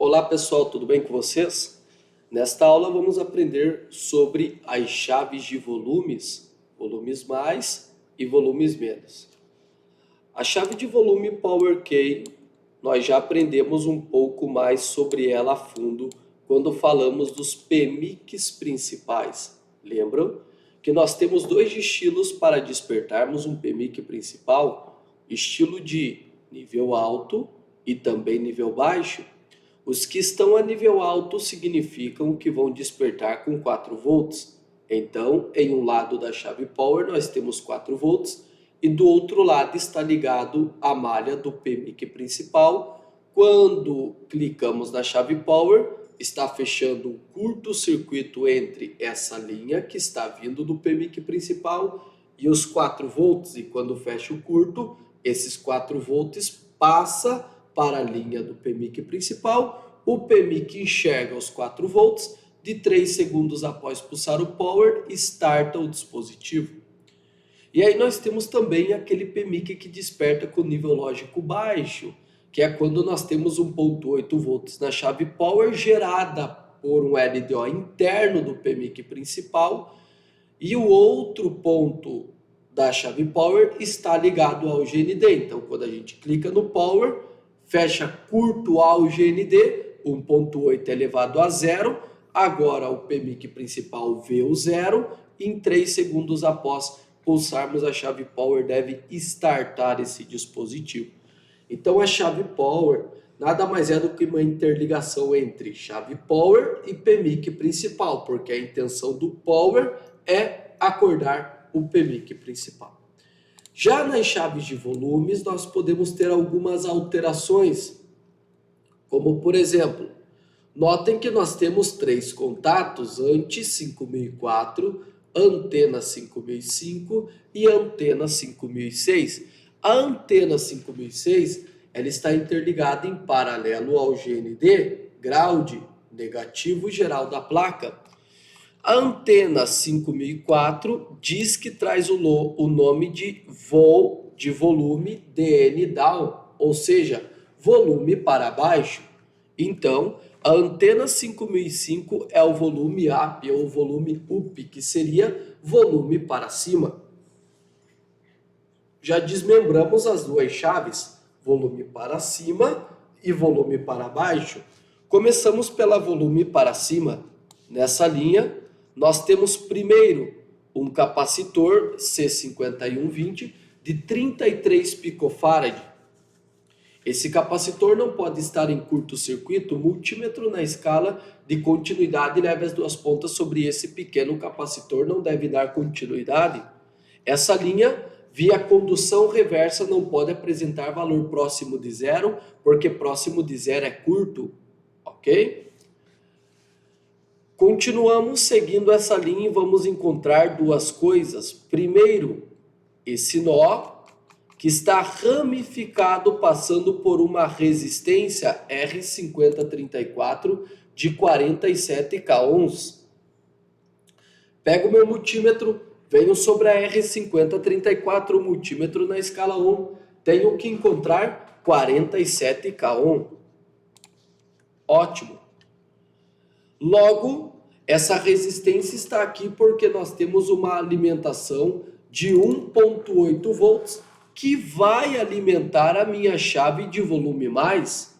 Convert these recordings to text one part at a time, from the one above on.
Olá pessoal, tudo bem com vocês? Nesta aula vamos aprender sobre as chaves de volumes, volumes mais e volumes menos. A chave de volume Power Key, nós já aprendemos um pouco mais sobre ela a fundo quando falamos dos PMICs principais. Lembram que nós temos dois estilos para despertarmos um PMIC principal, estilo de nível alto e também nível baixo. Os que estão a nível alto significam que vão despertar com 4 volts. Então, em um lado da chave Power nós temos 4 volts e do outro lado está ligado a malha do PMIC principal. Quando clicamos na chave Power, está fechando um curto-circuito entre essa linha que está vindo do PMIC principal e os 4 volts. E quando fecha o curto, esses 4 volts passa para a linha do PMIC principal, o PMIC enxerga os 4 volts, de 3 segundos após pulsar o power, starta o dispositivo. E aí nós temos também aquele PMIC que desperta com nível lógico baixo, que é quando nós temos 1.8 volts na chave power gerada por um LDO interno do PMIC principal, e o outro ponto da chave power está ligado ao GND. Então quando a gente clica no power, fecha curto ao GND, 1.8 elevado a 0, agora o PMIC principal vê o 0, e em 3 segundos após pulsarmos a chave Power deve startar esse dispositivo. Então a chave Power nada mais é do que uma interligação entre chave Power e PMIC principal, porque a intenção do Power é acordar o PMIC principal. Já nas chaves de volumes, nós podemos ter algumas alterações, como por exemplo, notem que nós temos 3 contatos, anti 5004, antena 5005 e antena 5006. A antena 5006 ela está interligada em paralelo ao GND, ground, negativo geral da placa. A antena 5004 diz que traz o nome de volume DN down, ou seja, volume para baixo. Então, a antena 5005 é o volume up ou volume up, que seria volume para cima. Já desmembramos as duas chaves, volume para cima e volume para baixo. Começamos pela volume para cima. Nessa linha, nós temos primeiro um capacitor C5120 de 33 picofarad. Esse capacitor não pode estar em curto-circuito, o multímetro na escala de continuidade leva as duas pontas sobre esse pequeno capacitor, não deve dar continuidade. Essa linha, via condução reversa, não pode apresentar valor próximo de zero, porque próximo de zero é curto, ok? Continuamos seguindo essa linha e vamos encontrar duas coisas. Primeiro, esse nó que está ramificado passando por uma resistência R5034 de 47K ohms. Pego o meu multímetro, venho sobre a R5034, o multímetro na escala ohm, tenho que encontrar 47K ohm. Ótimo. Logo, essa resistência está aqui porque nós temos uma alimentação de 1.8 volts que vai alimentar a minha chave de volume mais.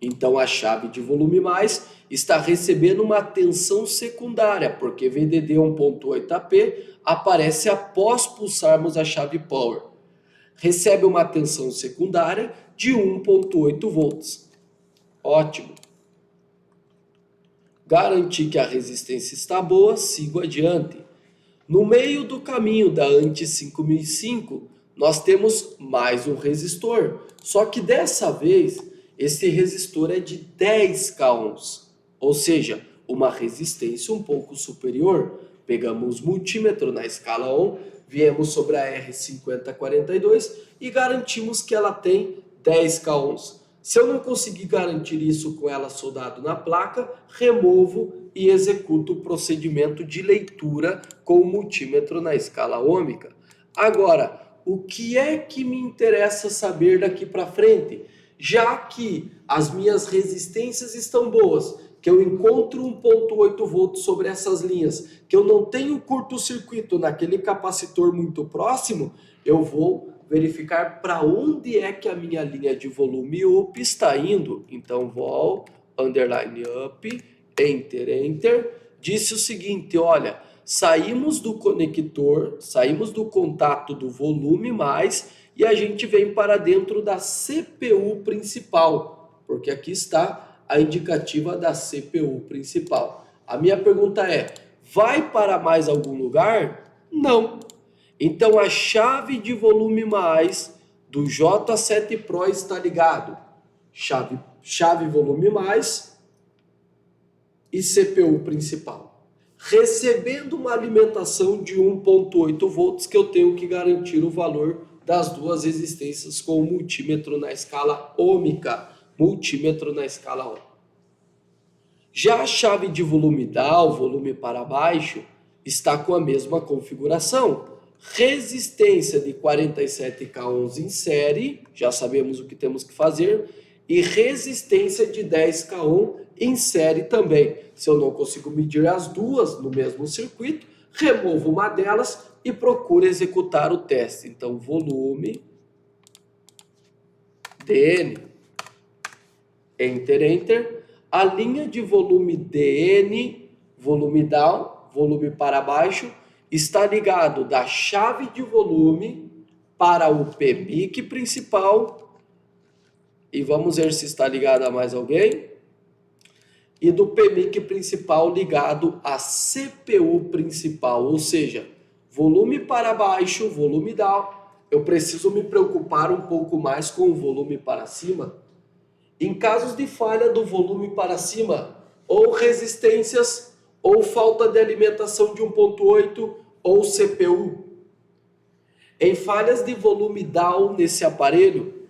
Então a chave de volume mais está recebendo uma tensão secundária, porque VDD 1.8 AP aparece após pulsarmos a chave Power. Recebe uma tensão secundária de 1.8 volts. Ótimo. Garanti que a resistência está boa, sigo adiante. No meio do caminho da anti 5005, nós temos mais um resistor. Só que dessa vez, esse resistor é de 10K ohms, ou seja, uma resistência um pouco superior. Pegamos o multímetro na escala ohm, viemos sobre a R5042 e garantimos que ela tem 10K ohms. Se eu não conseguir garantir isso com ela soldado na placa, removo e executo o procedimento de leitura com o multímetro na escala ôhmica. Agora, o que é que me interessa saber daqui para frente? Já que as minhas resistências estão boas, que eu encontro 1.8 volts sobre essas linhas, que eu não tenho curto-circuito naquele capacitor muito próximo, eu vou verificar para onde é que a minha linha de volume up está indo. Então, vol, underline up, enter, enter. Disse o seguinte, olha, saímos do conector, saímos do contato do volume mais e a gente vem para dentro da CPU principal, porque aqui está a indicativa da CPU principal. A minha pergunta é, vai para mais algum lugar? Não. Então a chave de volume mais do J7 Pro está ligado. Chave volume mais e CPU principal. Recebendo uma alimentação de 1.8 volts que eu tenho que garantir o valor das duas resistências com o multímetro na escala ohmica. Multímetro na escala ohmica. Já a chave de volume down, volume para baixo, está com a mesma configuração. Resistência de 47K11 em série, já sabemos o que temos que fazer, e resistência de 10K em série também. Se eu não consigo medir as duas no mesmo circuito, removo uma delas e procuro executar o teste. Então, volume, DN, enter, enter. A linha de volume DN, volume down, volume para baixo, está ligado da chave de volume para o PMIC principal. E vamos ver se está ligado a mais alguém. E do PMIC principal ligado à CPU principal, ou seja, volume para baixo, volume down. Eu preciso me preocupar um pouco mais com o volume para cima. Em casos de falha do volume para cima, ou resistências, ou falta de alimentação de 1.8, ou CPU. Em falhas de volume down nesse aparelho,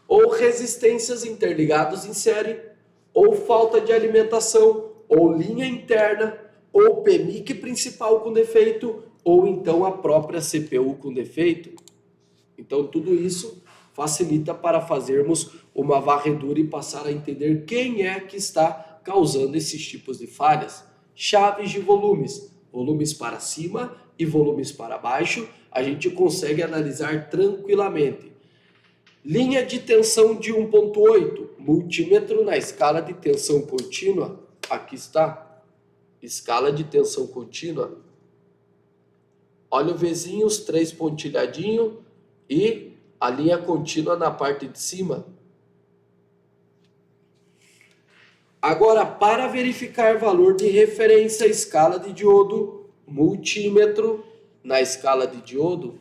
ou resistências interligados em série, ou falta de alimentação, ou linha interna, ou PMIC principal com defeito, ou então a própria CPU com defeito. Então tudo isso facilita para fazermos uma varredura e passar a entender quem é que está causando esses tipos de falhas. Chaves de volumes, volumes para cima e volumes para baixo, a gente consegue analisar tranquilamente. Linha de tensão de 1.8, multímetro na escala de tensão contínua, aqui está, escala de tensão contínua. Olha o Vzinho, os 3 pontilhadinhos e a linha contínua na parte de cima. Agora, para verificar valor de referência, escala de diodo, multímetro na escala de diodo.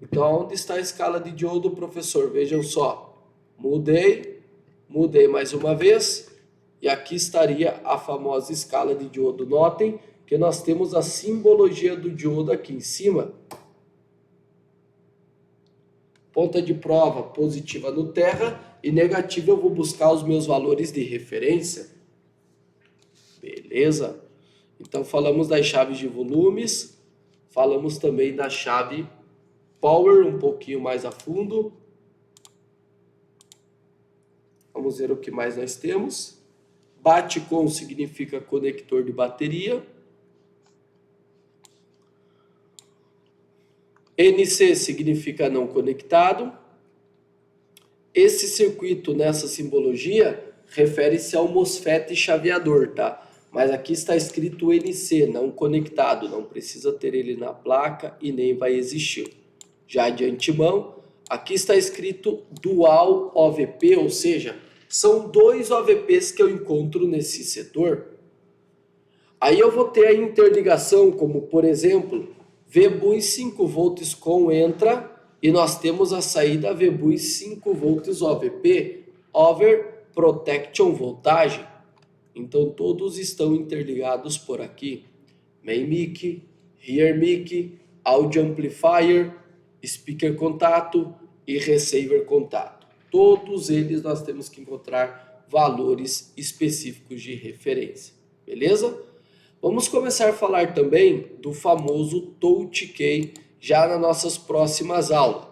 Então, onde está a escala de diodo, professor? Vejam só, mudei mais uma vez, e aqui estaria a famosa escala de diodo. Notem que nós temos a simbologia do diodo aqui em cima. Ponta de prova positiva no terra e negativa eu vou buscar os meus valores de referência. Beleza? Então falamos das chaves de volumes, falamos também da chave power um pouquinho mais a fundo. Vamos ver o que mais nós temos. Bate com significa conector de bateria. NC significa não conectado. Esse circuito nessa simbologia refere-se ao MOSFET chaveador, tá? Mas aqui está escrito NC, não conectado, não precisa ter ele na placa e nem vai existir. Já de antemão, aqui está escrito Dual OVP, ou seja, são 2 OVPs que eu encontro nesse setor. Aí eu vou ter a interligação, como por exemplo, VBus 5 volts com entra, e nós temos a saída VBus 5 volts OVP, Over Protection Voltage. Então todos estão interligados por aqui. Main mic, Rear mic, Audio Amplifier, Speaker contato e Receiver contato. Todos eles nós temos que encontrar valores específicos de referência. Beleza? Vamos começar a falar também do famoso Touch Key já nas nossas próximas aulas.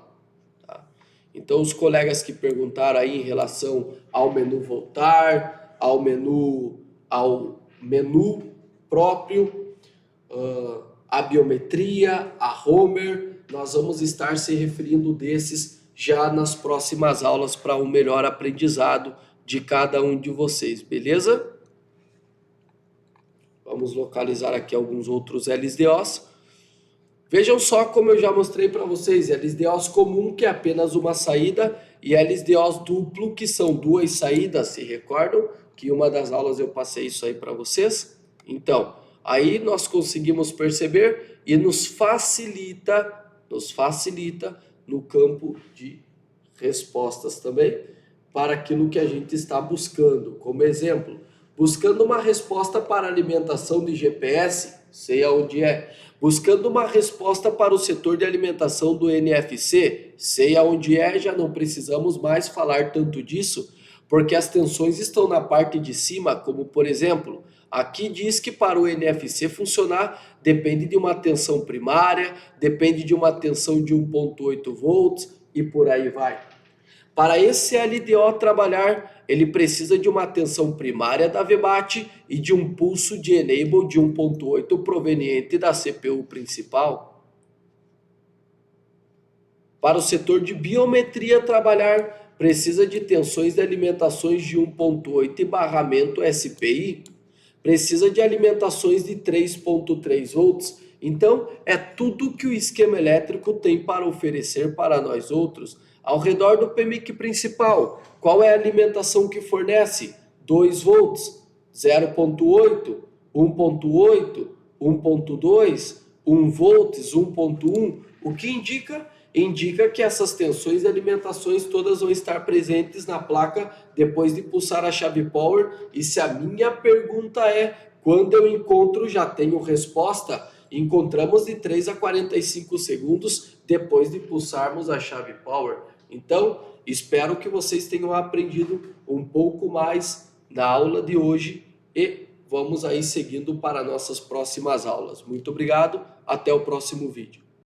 Tá? Então, os colegas que perguntaram aí em relação ao menu voltar, ao menu próprio, a biometria, a Homer, nós vamos estar se referindo desses já nas próximas aulas para um melhor aprendizado de cada um de vocês, beleza? Vamos localizar aqui alguns outros LSDOs. Vejam só como eu já mostrei para vocês, LSDOs comum, que é apenas uma saída, e LSDOs duplo, que são duas saídas, se recordam? Que em uma das aulas eu passei isso aí para vocês. Então, aí nós conseguimos perceber e nos facilita no campo de respostas também, para aquilo que a gente está buscando. Como exemplo, buscando uma resposta para alimentação de GPS, sei aonde é. Buscando uma resposta para o setor de alimentação do NFC, sei aonde é, já não precisamos mais falar tanto disso, porque as tensões estão na parte de cima, como por exemplo, aqui diz que para o NFC funcionar depende de uma tensão primária, depende de uma tensão de 1.8 volts e por aí vai. Para esse LDO trabalhar, ele precisa de uma tensão primária da VBAT e de um pulso de enable de 1.8 proveniente da CPU principal. Para o setor de biometria trabalhar, precisa de tensões de alimentações de 1.8 e barramento SPI. Precisa de alimentações de 3.3 volts. Então, é tudo que o esquema elétrico tem para oferecer para nós outros. Ao redor do PMIC principal, qual é a alimentação que fornece? 2 volts, 0.8, 1.8, 1.2, 1 volts, 1.1. O que indica? Indica que essas tensões e alimentações todas vão estar presentes na placa depois de pulsar a chave Power. E se a minha pergunta é, quando eu encontro, já tenho resposta, encontramos de 3 a 45 segundos depois de pulsarmos a chave Power. Então, espero que vocês tenham aprendido um pouco mais na aula de hoje e vamos aí seguindo para nossas próximas aulas. Muito obrigado, até o próximo vídeo.